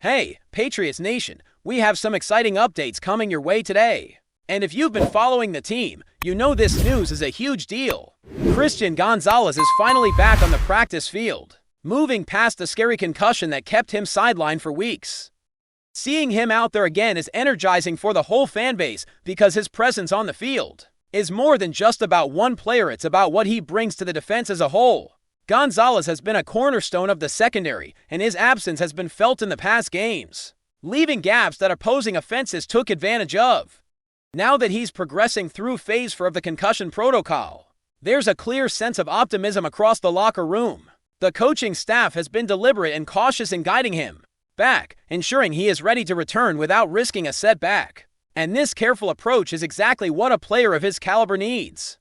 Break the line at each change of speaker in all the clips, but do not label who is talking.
Hey, Patriots Nation, we have some exciting updates coming your way today. And if you've been following the team, you know this news is a huge deal. Gonzalez is finally back on the practice field, moving past the scary concussion that kept him sidelined for weeks. Seeing him out there again is energizing for the whole fan base because his presence on the field is more than just about one player, it's about what he brings to the defense as a whole. Gonzalez has been a cornerstone of the secondary, and his absence has been felt in the past games, leaving gaps that opposing offenses took advantage of. Now that he's progressing through phase 4 of the concussion protocol, there's a clear sense of optimism across the locker room. The coaching staff has been deliberate and cautious in guiding him back, ensuring he is ready to return without risking a setback. And this careful approach is exactly what a player of his caliber needs.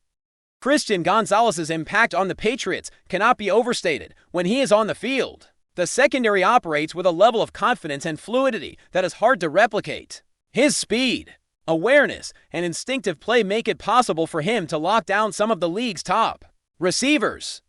Gonzalez's impact on the Patriots cannot be overstated when he is on the field. The secondary operates with a level of confidence and fluidity that is hard to replicate. His speed, awareness, and instinctive play make it possible for him to lock down some of the league's top receivers,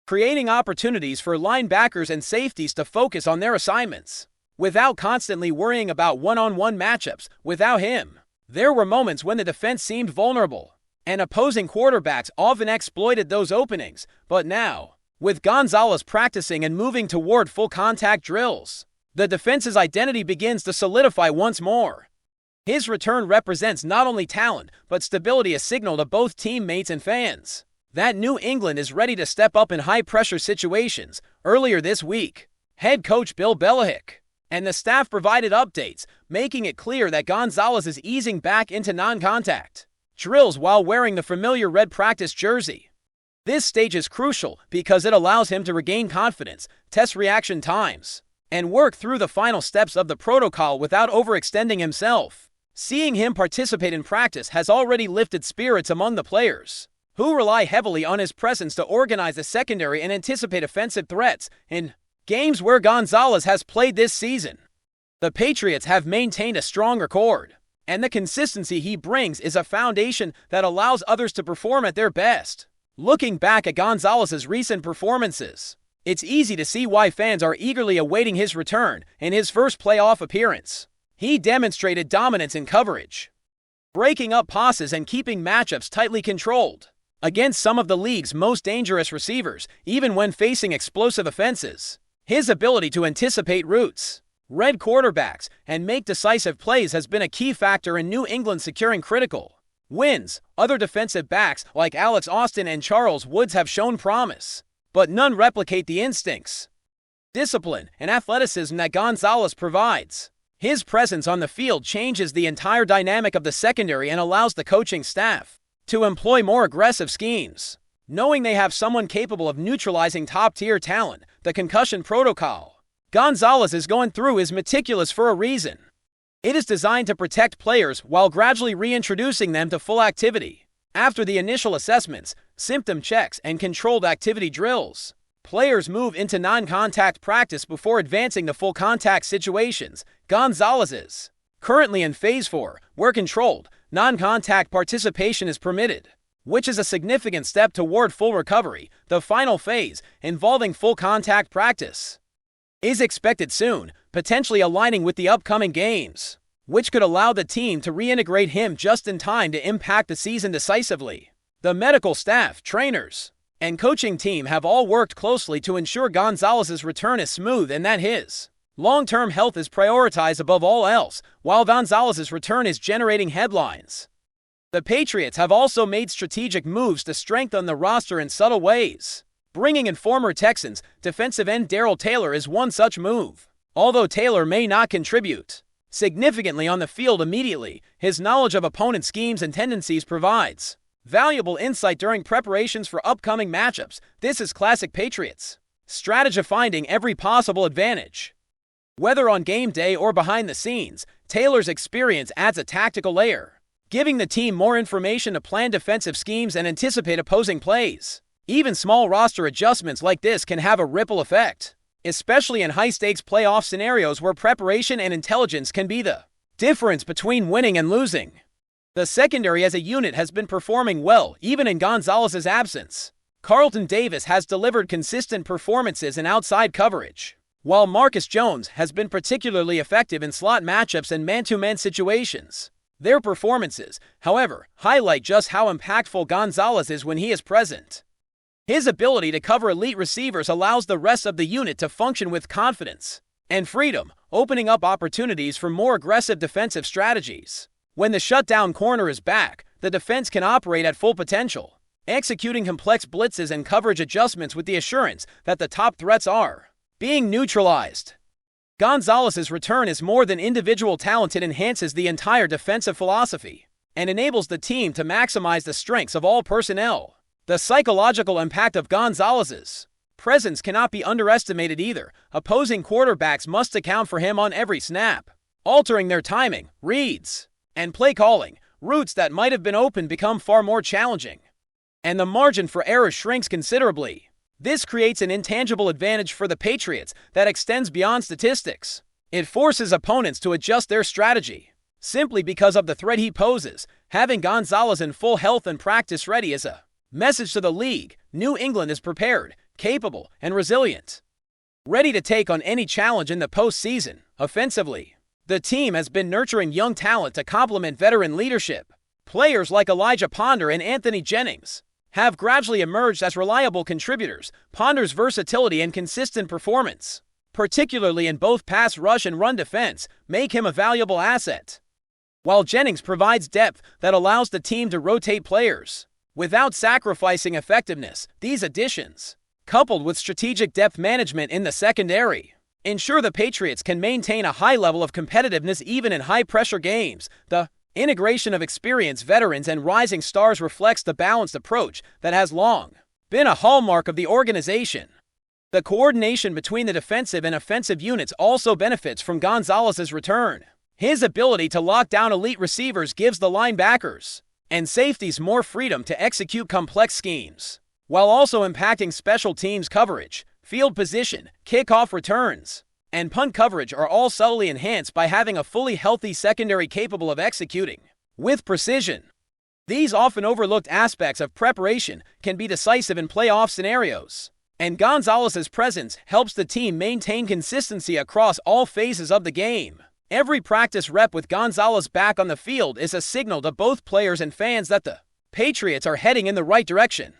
creating opportunities for linebackers and safeties to focus on their assignments without constantly worrying about one-on-one matchups. Without him, there were moments when the defense seemed vulnerable, and opposing quarterbacks often exploited those openings. But now, with Gonzalez practicing and moving toward full contact drills, the defense's identity begins to solidify once more. His return represents not only talent, but stability, a signal to both teammates and fans that New England is ready to step up in high-pressure situations. Earlier this week, head coach Bill Belichick and the staff provided updates, making it clear that Gonzalez is easing back into non-contact drills while wearing the familiar red practice jersey. This stage is crucial because it allows him to regain confidence, test reaction times, and work through the final steps of the protocol without overextending himself. Seeing him participate in practice has already lifted spirits among the players, who rely heavily on his presence to organize the secondary and anticipate offensive threats in games where Gonzalez has played this season. The Patriots have maintained a strong record, and the consistency he brings is a foundation that allows others to perform at their best. Looking back at Gonzalez's recent performances, it's easy to see why fans are eagerly awaiting his return. In his first playoff appearance, he demonstrated dominance in coverage, breaking up passes and keeping matchups tightly controlled against some of the league's most dangerous receivers, even when facing explosive offenses. His ability to anticipate routes, read quarterbacks, and make decisive plays has been a key factor in New England securing critical wins. Other defensive backs like Alex Austin and Charles Woods have shown promise, but none replicate the instincts, discipline, and athleticism that Gonzalez provides. His presence on the field changes the entire dynamic of the secondary and allows the coaching staff to employ more aggressive schemes. Knowing they have someone capable of neutralizing top-tier talent, the concussion protocol Gonzalez is going through is meticulous for a reason. It is designed to protect players while gradually reintroducing them to full activity. After the initial assessments, symptom checks, and controlled activity drills, players move into non-contact practice before advancing to full contact situations. Gonzalez is currently in phase 4, where controlled, non-contact participation is permitted, which is a significant step toward full recovery. The final phase, involving full contact practice, is expected soon, potentially aligning with the upcoming games, which could allow the team to reintegrate him just in time to impact the season decisively. The medical staff, trainers, and coaching team have all worked closely to ensure Gonzalez's return is smooth and that his long-term health is prioritized above all else. While Gonzalez's return is generating headlines, the Patriots have also made strategic moves to strengthen the roster in subtle ways. Bringing in former Texans defensive end Darrell Taylor is one such move. Although Taylor may not contribute significantly on the field immediately, his knowledge of opponent schemes and tendencies provides valuable insight during preparations for upcoming matchups. This is classic Patriots strategy, finding every possible advantage. Whether on game day or behind the scenes, Taylor's experience adds a tactical layer, giving the team more information to plan defensive schemes and anticipate opposing plays. Even small roster adjustments like this can have a ripple effect, especially in high-stakes playoff scenarios where preparation and intelligence can be the difference between winning and losing. The secondary as a unit has been performing well, even in Gonzalez's absence. Carlton Davis has delivered consistent performances in outside coverage, while Marcus Jones has been particularly effective in slot matchups and man-to-man situations. Their performances, however, highlight just how impactful Gonzalez is when he is present. His ability to cover elite receivers allows the rest of the unit to function with confidence and freedom, opening up opportunities for more aggressive defensive strategies. When the shutdown corner is back, the defense can operate at full potential, executing complex blitzes and coverage adjustments with the assurance that the top threats are being neutralized. Gonzalez's return is more than individual talent. It enhances the entire defensive philosophy and enables the team to maximize the strengths of all personnel. The psychological impact of Gonzalez's presence cannot be underestimated either. Opposing quarterbacks must account for him on every snap, altering their timing, reads, and play calling. Routes that might have been open become far more challenging, and the margin for error shrinks considerably. This creates an intangible advantage for the Patriots that extends beyond statistics. It forces opponents to adjust their strategy simply because of the threat he poses. Having Gonzalez in full health and practice ready is a message to the league. New England is prepared, capable, and resilient, ready to take on any challenge in the postseason. Offensively, the team has been nurturing young talent to complement veteran leadership. Players like Elijah Ponder and Anthony Jennings have gradually emerged as reliable contributors. Ponder's versatility and consistent performance, particularly in both pass rush and run defense, make him a valuable asset, while Jennings provides depth that allows the team to rotate players without sacrificing effectiveness. These additions, coupled with strategic depth management in the secondary, ensure the Patriots can maintain a high level of competitiveness even in high-pressure games. The integration of experienced veterans and rising stars reflects the balanced approach that has long been a hallmark of the organization. The coordination between the defensive and offensive units also benefits from Gonzalez's return. His ability to lock down elite receivers gives the linebackers and safeties more freedom to execute complex schemes, while also impacting special teams coverage. Field position, kickoff returns, and punt coverage are all subtly enhanced by having a fully healthy secondary capable of executing with precision. These often overlooked aspects of preparation can be decisive in playoff scenarios, and Gonzalez's presence helps the team maintain consistency across all phases of the game. Every practice rep with Gonzalez back on the field is a signal to both players and fans that the Patriots are heading in the right direction.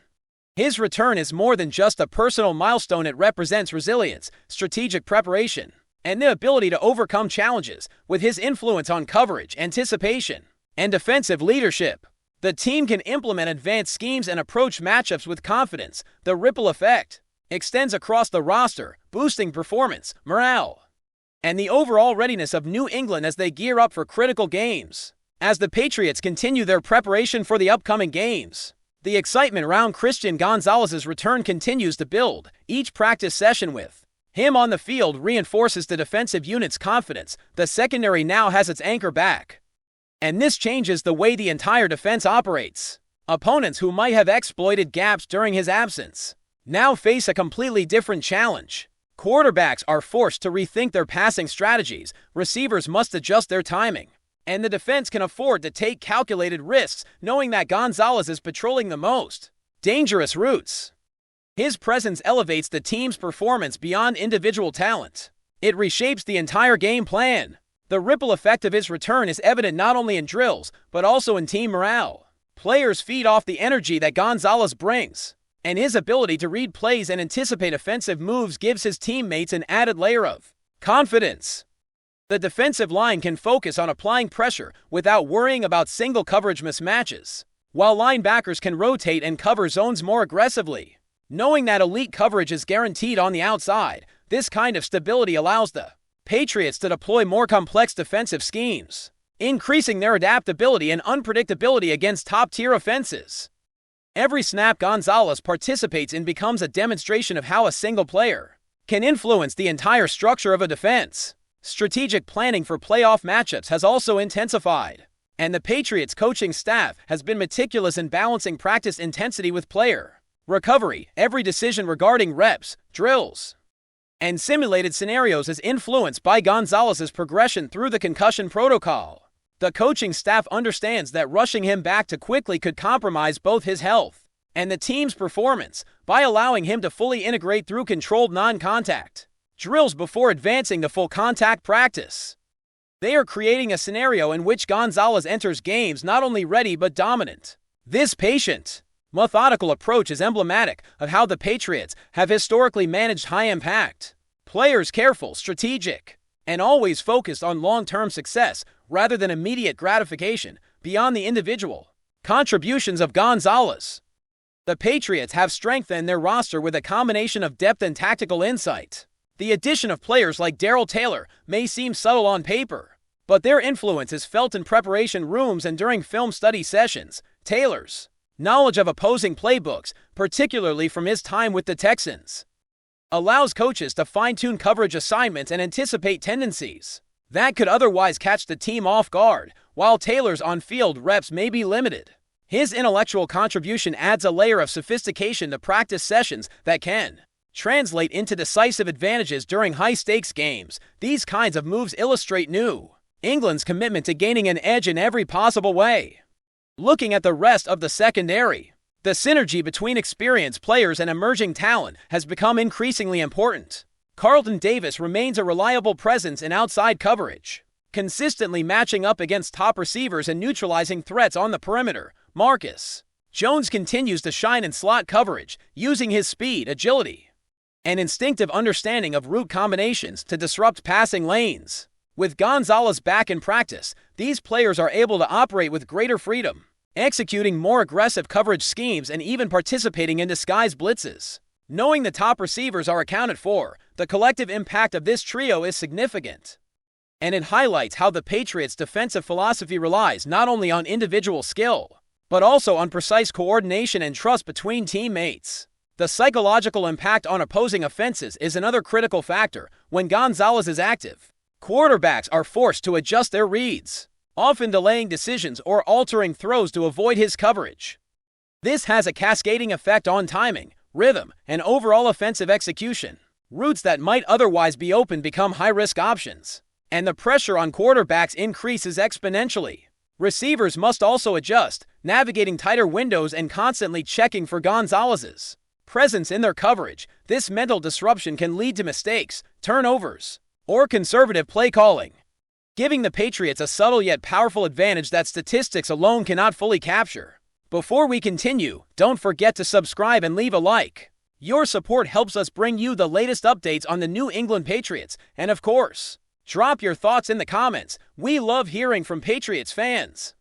His return is more than just a personal milestone. It represents resilience, strategic preparation, and the ability to overcome challenges. With his influence on coverage, anticipation, and defensive leadership, the team can implement advanced schemes and approach matchups with confidence. The ripple effect extends across the roster, boosting performance, morale, and the overall readiness of New England as they gear up for critical games. As the Patriots continue their preparation for the upcoming games, the excitement around Christian Gonzalez's return continues to build. Each practice session with him on the field reinforces the defensive unit's confidence. The secondary now has its anchor back, and this changes the way the entire defense operates. Opponents who might have exploited gaps during his absence now face a completely different challenge. Quarterbacks are forced to rethink their passing strategies, receivers must adjust their timing, and the defense can afford to take calculated risks knowing that Gonzalez is patrolling the most dangerous routes. His presence elevates the team's performance beyond individual talent. It reshapes the entire game plan. The ripple effect of his return is evident not only in drills, but also in team morale. Players feed off the energy that Gonzalez brings, and his ability to read plays and anticipate offensive moves gives his teammates an added layer of confidence. The defensive line can focus on applying pressure without worrying about single coverage mismatches, while linebackers can rotate and cover zones more aggressively. Knowing that elite coverage is guaranteed on the outside, this kind of stability allows the Patriots to deploy more complex defensive schemes, increasing their adaptability and unpredictability against top-tier offenses. Every snap Gonzalez participates in becomes a demonstration of how a single player can influence the entire structure of a defense. Strategic planning for playoff matchups has also intensified, and the Patriots coaching staff has been meticulous in balancing practice intensity with player recovery. Every decision regarding reps, drills, and simulated scenarios is influenced by Gonzalez's progression through the concussion protocol. The coaching staff understands that rushing him back too quickly could compromise both his health and the team's performance. By allowing him to fully integrate through controlled non-contact drills before advancing to full contact practice. They are creating a scenario in which Gonzalez enters games not only ready but dominant. This patient, methodical approach is emblematic of how the Patriots have historically managed high-impact players, careful, strategic, and always focused on long-term success rather than immediate gratification beyond the individual contributions of Gonzalez. The Patriots have strengthened their roster with a combination of depth and tactical insight. The addition of players like Darrell Taylor may seem subtle on paper, but their influence is felt in preparation rooms and during film study sessions. Taylor's knowledge of opposing playbooks, particularly from his time with the Texans, allows coaches to fine-tune coverage assignments and anticipate tendencies that could otherwise catch the team off guard, while Taylor's on-field reps may be limited. His intellectual contribution adds a layer of sophistication to practice sessions that can translate into decisive advantages during high-stakes games. These kinds of moves illustrate New England's commitment to gaining an edge in every possible way. Looking at the rest of the secondary, the synergy between experienced players and emerging talent has become increasingly important. Carlton Davis remains a reliable presence in outside coverage, consistently matching up against top receivers and neutralizing threats on the perimeter. Marcus Jones continues to shine in slot coverage, using his speed, agility, and instinctive understanding of route combinations to disrupt passing lanes. With Gonzalez back in practice, these players are able to operate with greater freedom, executing more aggressive coverage schemes and even participating in disguised blitzes. Knowing the top receivers are accounted for, the collective impact of this trio is significant, and it highlights how the Patriots' defensive philosophy relies not only on individual skill, but also on precise coordination and trust between teammates. The psychological impact on opposing offenses is another critical factor. When Gonzalez is active, quarterbacks are forced to adjust their reads, often delaying decisions or altering throws to avoid his coverage. This has a cascading effect on timing, rhythm, and overall offensive execution. Routes that might otherwise be open become high-risk options, and the pressure on quarterbacks increases exponentially. Receivers must also adjust, navigating tighter windows and constantly checking for Gonzalez's presence in their coverage. This mental disruption can lead to mistakes, turnovers, or conservative play calling, giving the Patriots a subtle yet powerful advantage that statistics alone cannot fully capture. Before we continue, don't forget to subscribe and leave a like. Your support helps us bring you the latest updates on the New England Patriots, and of course, drop your thoughts in the comments. We love hearing from Patriots fans.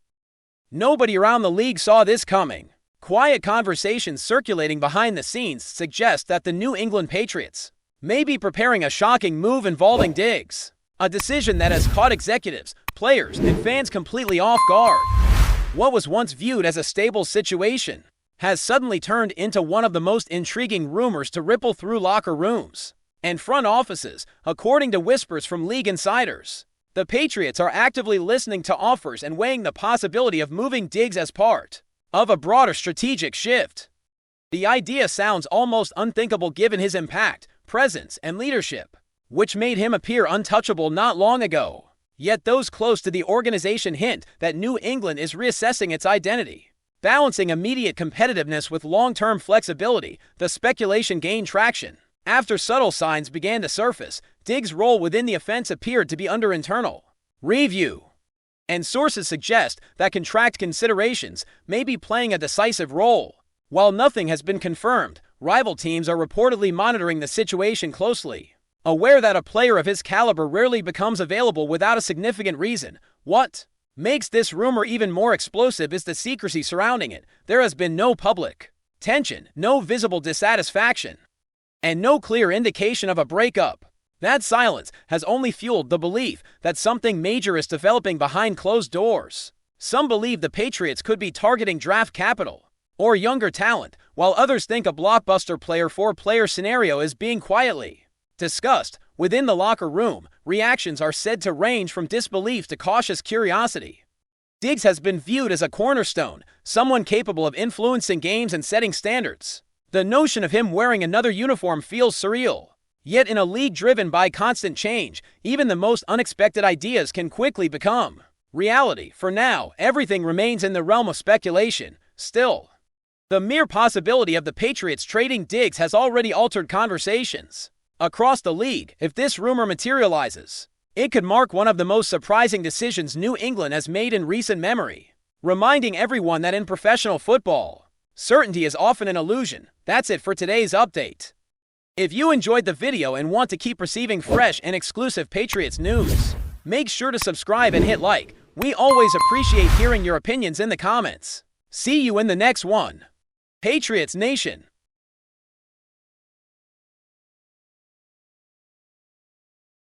Nobody around the league saw this coming. Quiet conversations circulating behind the scenes suggest that the New England Patriots may be preparing a shocking move involving Diggs, a decision that has caught executives, players, and fans completely off guard. What was once viewed as a stable situation has suddenly turned into one of the most intriguing rumors to ripple through locker rooms and front offices, according to whispers from league insiders. The Patriots are actively listening to offers and weighing the possibility of moving Diggs as part of a broader strategic shift. The idea sounds almost unthinkable given his impact, presence, and leadership, which made him appear untouchable not long ago. Yet those close to the organization hint that New England is reassessing its identity. Balancing immediate competitiveness with long-term flexibility, the speculation gained traction. After subtle signs began to surface, Diggs' role within the offense appeared to be under internal review, and sources suggest that contract considerations may be playing a decisive role. While nothing has been confirmed, rival teams are reportedly monitoring the situation closely, aware that a player of his caliber rarely becomes available without a significant reason. What makes this rumor even more explosive is the secrecy surrounding it. There has been no public tension, no visible dissatisfaction, and no clear indication of a breakup. That silence has only fueled the belief that something major is developing behind closed doors. Some believe the Patriots could be targeting draft capital or younger talent, while others think a blockbuster player for player scenario is being quietly discussed. Within the locker room, reactions are said to range from disbelief to cautious curiosity. Diggs has been viewed as a cornerstone, someone capable of influencing games and setting standards. The notion of him wearing another uniform feels surreal. Yet in a league driven by constant change, even the most unexpected ideas can quickly become reality. For now, everything remains in the realm of speculation. Still, the mere possibility of the Patriots trading Diggs has already altered conversations. across the league if this rumor materializes. It could mark one of the most surprising decisions New England has made in recent memory, reminding everyone that in professional football, certainty is often an illusion. That's it for today's update. If you enjoyed the video and want to keep receiving fresh and exclusive Patriots news, make sure to subscribe and hit like. We always appreciate hearing your opinions in the comments. See you in the next one. Patriots Nation.